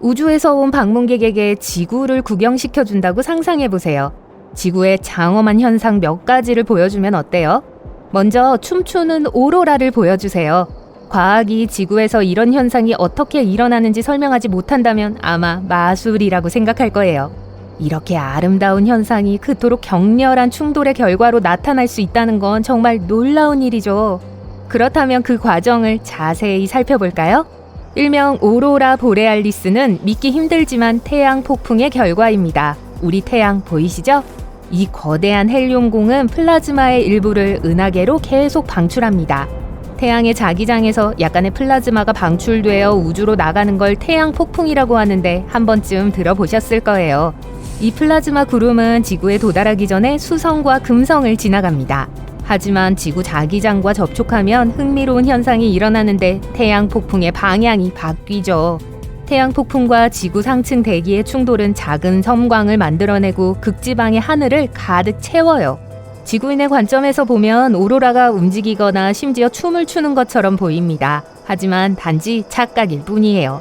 우주에서 온 방문객에게 지구를 구경시켜준다고 상상해보세요. 지구의 장엄한 현상 몇 가지를 보여주면 어때요? 먼저 춤추는 오로라를 보여주세요. 과학이 지구에서 이런 현상이 어떻게 일어나는지 설명하지 못한다면 아마 마술이라고 생각할 거예요. 이렇게 아름다운 현상이 그토록 격렬한 충돌의 결과로 나타날 수 있다는 건 정말 놀라운 일이죠. 그렇다면 그 과정을 자세히 살펴볼까요? 일명 오로라 보레알리스는 믿기 힘들지만 태양 폭풍의 결과입니다. 우리 태양 보이시죠? 이 거대한 헬륨공은 플라즈마의 일부를 은하계로 계속 방출합니다. 태양의 자기장에서 약간의 플라즈마가 방출되어 우주로 나가는 걸 태양 폭풍이라고 하는데 한 번쯤 들어보셨을 거예요. 이 플라즈마 구름은 지구에 도달하기 전에 수성과 금성을 지나갑니다. 하지만 지구 자기장과 접촉하면 흥미로운 현상이 일어나는데 태양 폭풍의 방향이 바뀌죠. 태양 폭풍과 지구 상층 대기의 충돌은 작은 섬광을 만들어내고 극지방의 하늘을 가득 채워요. 지구인의 관점에서 보면 오로라가 움직이거나 심지어 춤을 추는 것처럼 보입니다. 하지만 단지 착각일 뿐이에요.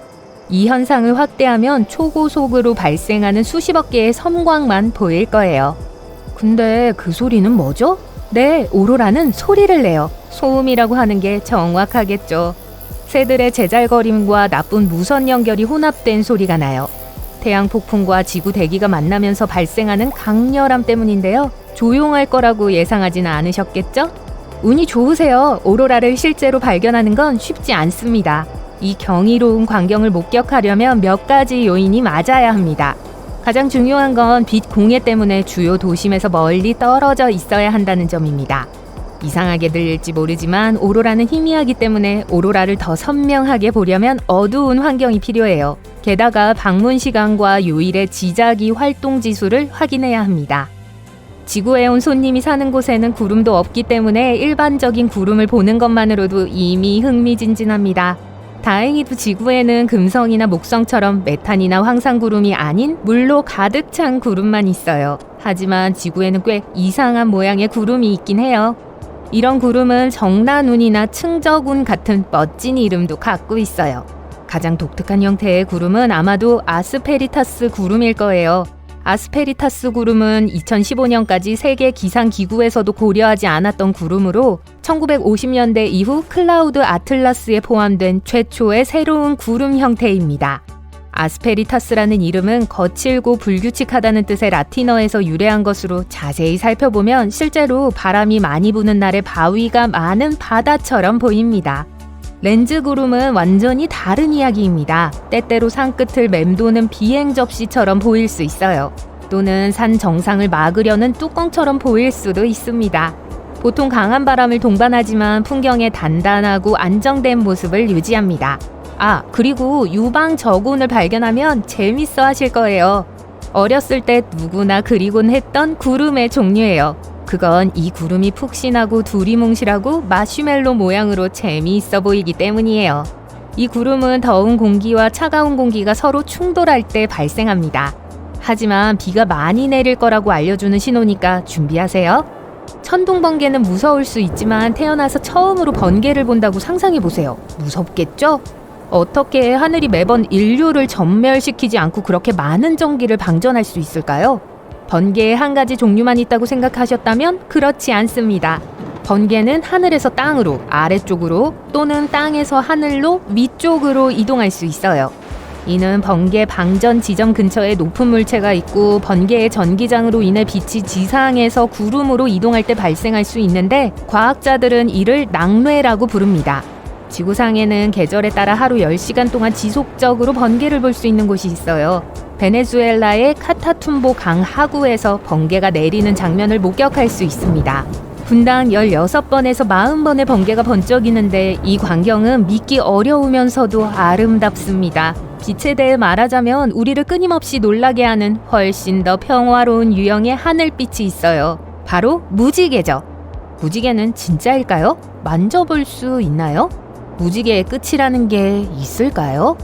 이 현상을 확대하면 초고속으로 발생하는 수십억 개의 섬광만 보일 거예요. 근데 그 소리는 뭐죠? 네, 오로라는 소리를 내요. 소음이라고 하는 게 정확하겠죠. 새들의 제잘거림과 나쁜 무선 연결이 혼합된 소리가 나요. 태양 폭풍과 지구 대기가 만나면서 발생하는 강렬함 때문인데요. 조용할 거라고 예상하지는 않으셨겠죠? 운이 좋으세요. 오로라를 실제로 발견하는 건 쉽지 않습니다. 이 경이로운 광경을 목격하려면 몇 가지 요인이 맞아야 합니다. 가장 중요한 건 빛 공해 때문에 주요 도심에서 멀리 떨어져 있어야 한다는 점입니다. 이상하게 들릴지 모르지만 오로라는 희미하기 때문에 오로라를 더 선명하게 보려면 어두운 환경이 필요해요. 게다가 방문 시간과 요일의 지자기 활동 지수를 확인해야 합니다. 지구에 온 손님이 사는 곳에는 구름도 없기 때문에 일반적인 구름을 보는 것만으로도 이미 흥미진진합니다. 다행히도 지구에는 금성이나 목성처럼 메탄이나 황산구름이 아닌 물로 가득 찬 구름만 있어요. 하지만 지구에는 꽤 이상한 모양의 구름이 있긴 해요. 이런 구름은 정난운이나 측적운 같은 멋진 이름도 갖고 있어요. 가장 독특한 형태의 구름은 아마도 아스페리타스 구름일 거예요. 아스페리타스 구름은 2015년까지 세계 기상기구에서도 고려하지 않았던 구름으로 1950년대 이후 클라우드 아틀라스에 포함된 최초의 새로운 구름 형태입니다. 아스페리타스라는 이름은 거칠고 불규칙하다는 뜻의 라틴어에서 유래한 것으로 자세히 살펴보면 실제로 바람이 많이 부는 날에 바위가 많은 바다처럼 보입니다. 렌즈 구름은 완전히 다른 이야기입니다. 때때로 산끝을 맴도는 비행 접시처럼 보일 수 있어요. 또는 산 정상을 막으려는 뚜껑처럼 보일 수도 있습니다. 보통 강한 바람을 동반하지만 풍경의 단단하고 안정된 모습을 유지합니다. 그리고 유방 저군을 발견하면 재밌어 하실 거예요. 어렸을 때 누구나 그리곤 했던 구름의 종류예요. 그건 이 구름이 푹신하고 두리뭉실하고 마시멜로 모양으로 재미있어 보이기 때문이에요. 이 구름은 더운 공기와 차가운 공기가 서로 충돌할 때 발생합니다. 하지만 비가 많이 내릴 거라고 알려주는 신호니까 준비하세요. 천둥 번개는 무서울 수 있지만 태어나서 처음으로 번개를 본다고 상상해보세요. 무섭겠죠? 어떻게 하늘이 매번 인류를 전멸시키지 않고 그렇게 많은 전기를 방전할 수 있을까요? 번개의 한 가지 종류만 있다고 생각하셨다면 그렇지 않습니다. 번개는 하늘에서 땅으로, 아래쪽으로 또는 땅에서 하늘로, 위쪽으로 이동할 수 있어요. 이는 번개 방전 지점 근처에 높은 물체가 있고 번개의 전기장으로 인해 빛이 지상에서 구름으로 이동할 때 발생할 수 있는데 과학자들은 이를 낙뢰라고 부릅니다. 지구상에는 계절에 따라 하루 10시간 동안 지속적으로 번개를 볼 수 있는 곳이 있어요. 베네수엘라의 카타툼보 강 하구에서 번개가 내리는 장면을 목격할 수 있습니다. 분당 16번에서 40번의 번개가 번쩍이는데 이 광경은 믿기 어려우면서도 아름답습니다. 빛에 대해 말하자면 우리를 끊임없이 놀라게 하는 훨씬 더 평화로운 유형의 하늘빛이 있어요. 바로 무지개죠. 무지개는 진짜일까요? 만져볼 수 있나요? 무지개의 끝이라는 게 있을까요?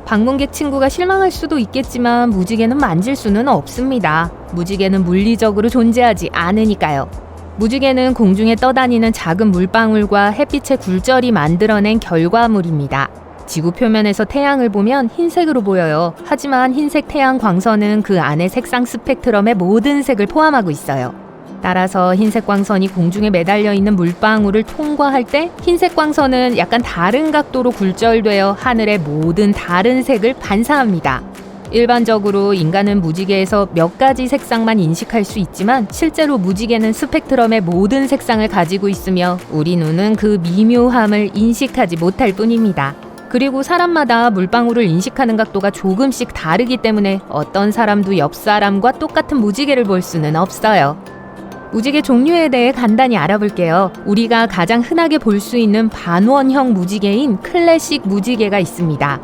방문객 친구가 실망할 수도 있겠지만 무지개는 만질 수는 없습니다. 무지개는 물리적으로 존재하지 않으니까요. 무지개는 공중에 떠다니는 작은 물방울과 햇빛의 굴절이 만들어낸 결과물입니다. 지구 표면에서 태양을 보면 흰색으로 보여요. 하지만 흰색 태양 광선은 그 안에 색상 스펙트럼의 모든 색을 포함하고 있어요. 따라서 흰색 광선이 공중에 매달려 있는 물방울을 통과할 때 흰색 광선은 약간 다른 각도로 굴절되어 하늘의 모든 다른 색을 반사합니다. 일반적으로 인간은 무지개에서 몇 가지 색상만 인식할 수 있지만 실제로 무지개는 스펙트럼의 모든 색상을 가지고 있으며 우리 눈은 그 미묘함을 인식하지 못할 뿐입니다. 그리고 사람마다 물방울을 인식하는 각도가 조금씩 다르기 때문에 어떤 사람도 옆 사람과 똑같은 무지개를 볼 수는 없어요. 무지개 종류에 대해 간단히 알아볼게요. 우리가 가장 흔하게 볼 수 있는 반원형 무지개인 클래식 무지개가 있습니다.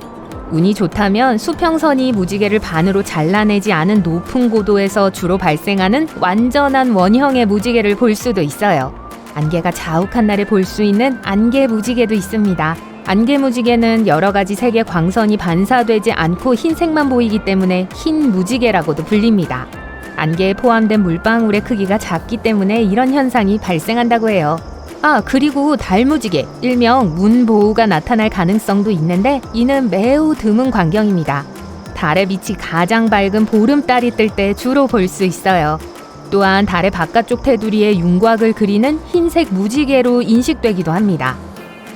운이 좋다면 수평선이 무지개를 반으로 잘라내지 않은 높은 고도에서 주로 발생하는 완전한 원형의 무지개를 볼 수도 있어요. 안개가 자욱한 날에 볼 수 있는 안개 무지개도 있습니다. 안개 무지개는 여러 가지 색의 광선이 반사되지 않고 흰색만 보이기 때문에 흰 무지개라고도 불립니다. 안개에 포함된 물방울의 크기가 작기 때문에 이런 현상이 발생한다고 해요. 그리고 달무지개, 일명 문보우가 나타날 가능성도 있는데 이는 매우 드문 광경입니다. 달의 빛이 가장 밝은 보름달이 뜰 때 주로 볼 수 있어요. 또한 달의 바깥쪽 테두리에 윤곽을 그리는 흰색 무지개로 인식되기도 합니다.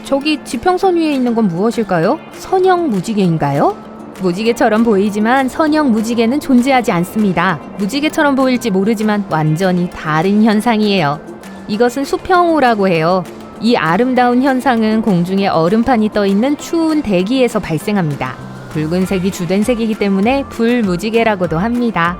저기 지평선 위에 있는 건 무엇일까요? 선형 무지개인가요? 무지개처럼 보이지만 선형 무지개는 존재하지 않습니다. 무지개처럼 보일지 모르지만 완전히 다른 현상이에요. 이것은 수평호라고 해요. 이 아름다운 현상은 공중에 얼음판이 떠 있는 추운 대기에서 발생합니다. 붉은색이 주된 색이기 때문에 불무지개라고도 합니다.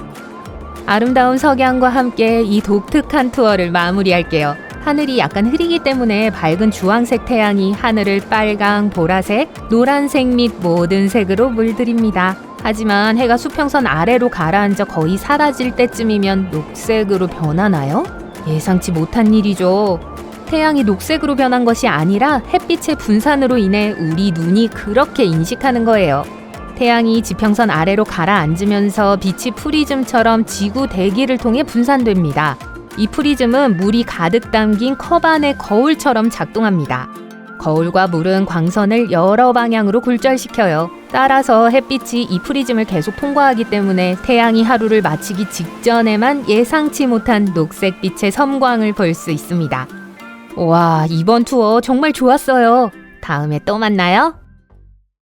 아름다운 석양과 함께 이 독특한 투어를 마무리할게요. 하늘이 약간 흐리기 때문에 밝은 주황색 태양이 하늘을 빨강, 보라색, 노란색 및 모든 색으로 물들입니다. 하지만 해가 수평선 아래로 가라앉아 거의 사라질 때쯤이면 녹색으로 변하나요? 예상치 못한 일이죠. 태양이 녹색으로 변한 것이 아니라 햇빛의 분산으로 인해 우리 눈이 그렇게 인식하는 거예요. 태양이 지평선 아래로 가라앉으면서 빛이 프리즘처럼 지구 대기를 통해 분산됩니다. 이 프리즘은 물이 가득 담긴 컵 안의 거울처럼 작동합니다. 거울과 물은 광선을 여러 방향으로 굴절시켜요. 따라서 햇빛이 이 프리즘을 계속 통과하기 때문에 태양이 하루를 마치기 직전에만 예상치 못한 녹색빛의 섬광을 볼 수 있습니다. 와, 이번 투어 정말 좋았어요. 다음에 또 만나요.